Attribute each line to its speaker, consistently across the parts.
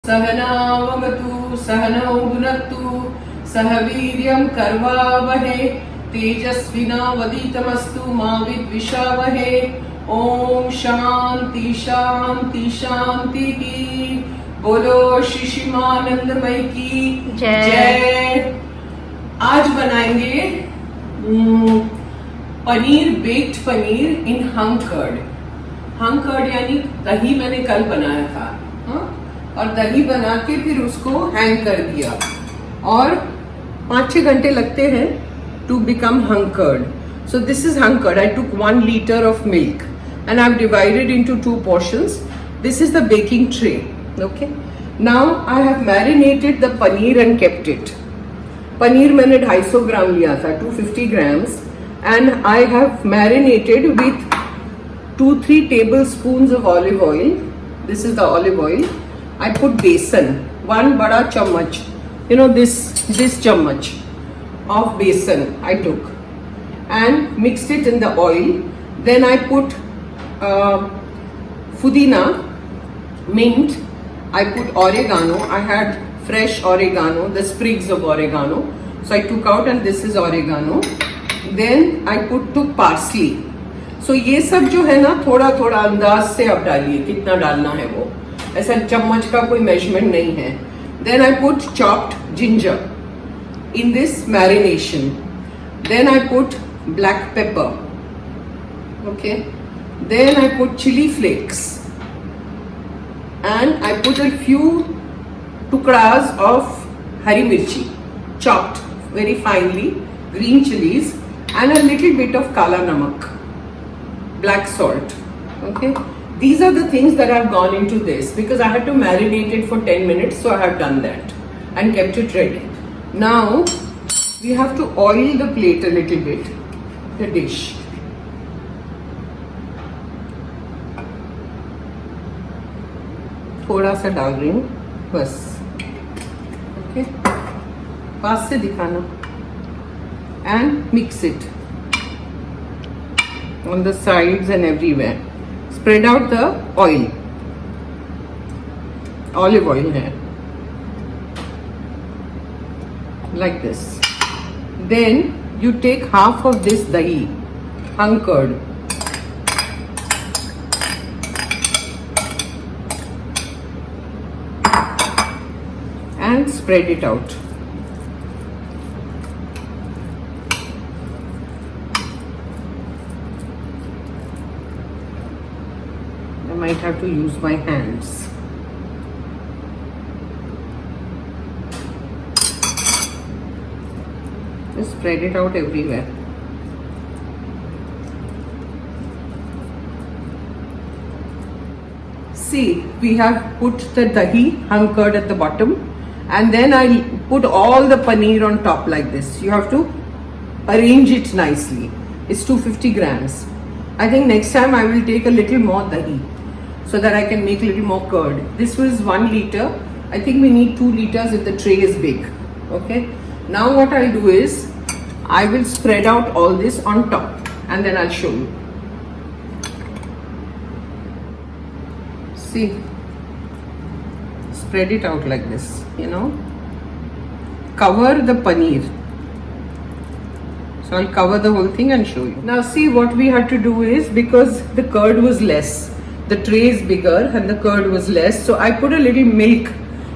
Speaker 1: सहनावतु सहनौ भुनक्तु सह वीर्यं कर्वावहे तेजस्विनावधीतमस्तु मा विद्विषावहे। ओम शांति शांति शांति की। बोलो शिशिमानंदमय की जय। आज बनाएंगे पनीर, बेक्ड पनीर इन हंग कर्ड। हंग कर्ड यानी दही मैंने कल बनाया था, और दही बना के फिर उसको हैंग कर दिया, और 5-6 घंटे लगते हैं to become hung curd. So this is hung curd. I took 1 liter of milk and I've divided into 2 portions. This is the baking tray. Okay. Now I have marinated the paneer and kept it. Paneer मैंने 250 ग्राम लिया था, 250 grams, and I have marinated with 2-3 tablespoons of olive oil. This is the olive oil. I put besan, 1 bada chammach, this chammach of besan I took and mixed it in the oil. Then I put pudina, mint, I put oregano. I had fresh oregano, the sprigs of oregano, so I took out, and this is oregano. Then I took parsley. So ये सब जो है ना, थोड़ा थोड़ा अंदाज से आप डालिए कितना डालना है, वो ऐसा चम्मच का कोई मेजरमेंट नहीं है. Then I put chopped ginger in this marination. Then I put black pepper. Okay. Then I put chilli flakes, and I put a few tukras of hari mirchi, chopped very finely, green chilies, and a little bit of kala namak, black salt. Okay. These are the things that have gone into this because I had to marinate it for 10 minutes, so I have done that and kept it ready. Now we have to oil the plate a little bit, the dish. थोड़ा सा डाल रही हूँ बस. Okay, पास से दिखाना. And mix it on the sides and everywhere. Spread out the oil, olive oil here, like this. Then you take half of this dahi, hung curd, and spread it out. I might have to use my hands. Just spread it out everywhere. See, we have put the dahi, hung curd at the bottom, and then I put all the paneer on top like this. You have to arrange it nicely. It's 250 grams. I think next time I will take a little more dahi, so that I can make a little more curd. This was 1 liter. I think we need 2 liters if the tray is big. Okay. Now what I'll do is I will spread out all this on top, and then I'll show you. See, spread it out like this. Cover the paneer. So I'll cover the whole thing and show you. Now see, what we had to do is, because the curd was less, the tray is bigger and the curd was less, so I put a little milk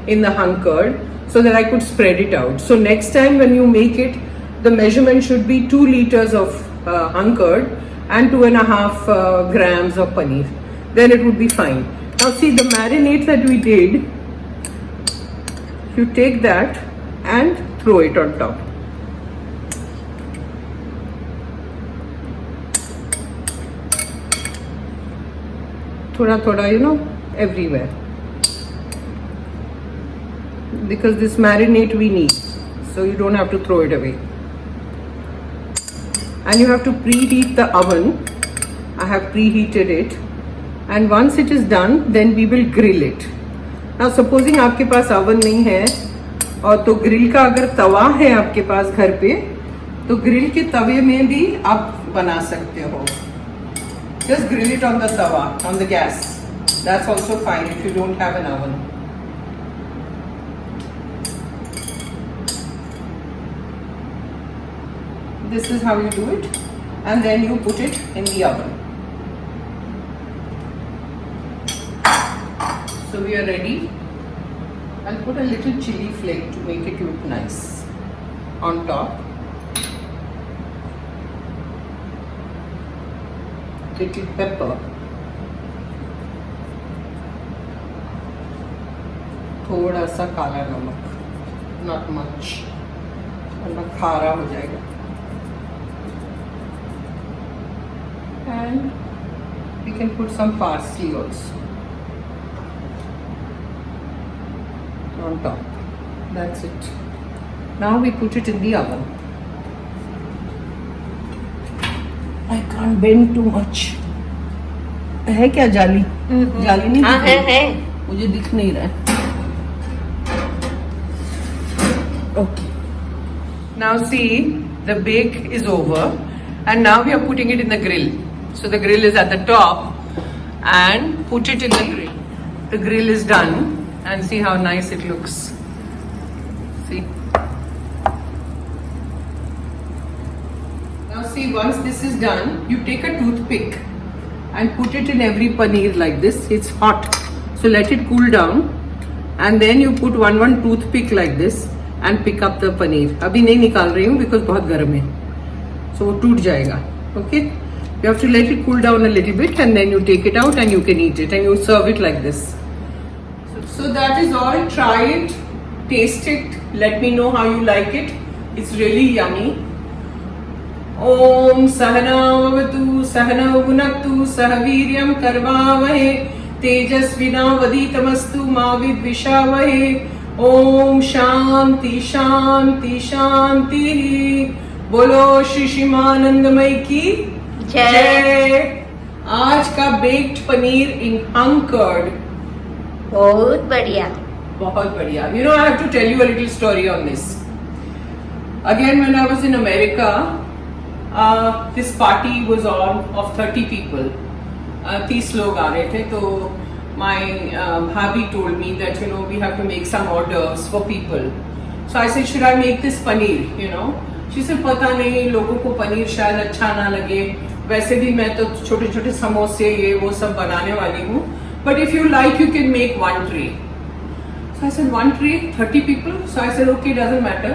Speaker 1: in the hung curd so that I could spread it out. So next time when you make it, the measurement should be 2 liters of hung curd and 2.5 grams of paneer. Then it would be fine. Now see, the marinade that we did, you take that and throw it on top. Thoda, everywhere. Because this marinade we need, so you don't have to throw it away. And you have to preheat the oven. I have preheated it, and once it is done, then we will grill it. Now supposing आपके पास oven नहीं है, और तो grill का अगर तवा है आपके पास घर पे, तो grill के तवे में भी आप बना सकते हो. Just grill it on the tawa, on the gas. That's also fine if you don't have an oven. This is how you do it, and then you put it in the oven. So we are ready. I'll put a little chilli flake to make it look nice on top. Little pepper. थोड़ा सा काला नमक, not much, वरना खारा हो जाएगा. And we can put some parsley also on top. That's it. Now we put it in the oven. I can't bend too much. है क्या जाली? जाली नहीं?
Speaker 2: हाँ है.
Speaker 1: मुझे दिख नहीं रहा है. Okay. Now see, the bake is over, and now we are putting it in the grill. So the grill is at the top, and put it in the grill. The grill is done, and see how nice it looks. See. Now see, once this is done, you take a toothpick and put it in every paneer like this. It's hot, so let it cool down, and then you put one toothpick like this and pick up the paneer. अभी नहीं निकाल रही हूँ because बहुत गर्म है, so वो टूट जाएगा. Okay, you have to let it cool down a little bit, and then you take it out and you can eat it, and you serve it like this. So that is all. Try it, taste it, let me know how you like it. It's really yummy. Om Sahana Vavatu Sahana Bhunaktu Sahaviryam Karvavahe Tejasvinavaditamastu Ma Vidvishavahe. Om Shanti शांति शांति. बोलो श्री शिमानंदमय की जय. आज का baked paneer इन हंग curd
Speaker 2: बहुत बढ़िया.
Speaker 1: बहुत बढ़िया. You know, I have to tell you a little story on this. Again, when I was in America, this party was on of 30 people. 30 लोग आ रहे थे. तो my hubby told me that, you know, we have to make some hors d'oeuvres for people. So I said, should I make this paneer, you know? She said, पता नहीं, लोगों को पनीर शायद अच्छा ना लगे. वैसे भी मैं तो छोटे छोटे समोसे ये वो सब बनाने वाली हूँ. But if you like, you can make one tray. So I said, one tray, 30 people. So I said, okay, doesn't matter.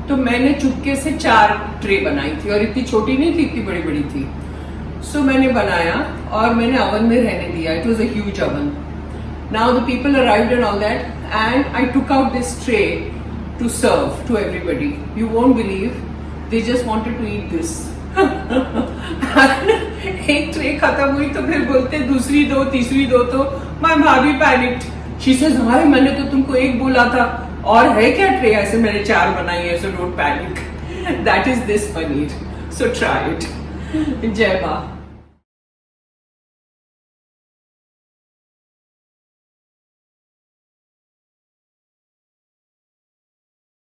Speaker 1: तो मैंने चुपके से 4 ट्रे बनाई थी, और इतनी छोटी नहीं थी, इतनी बड़ी बड़ी थी. So मैंने बनाया और मैंने oven में रहने दिया. It was a huge oven. Now the people arrived and all that, and I took out this tray to serve to everybody. You won't believe, they just wanted to eat this. एक tray खत्म हुई तो फिर बोलते दूसरी दो, तीसरी दो. तो my भाभी panicked. She says, हाय, मैंने तो तुमको एक बोला था, और है क्या ट्रे? ऐसे मैंने 4 बनाई है, so don't panic. That is this paneer. So try it. जय माँ.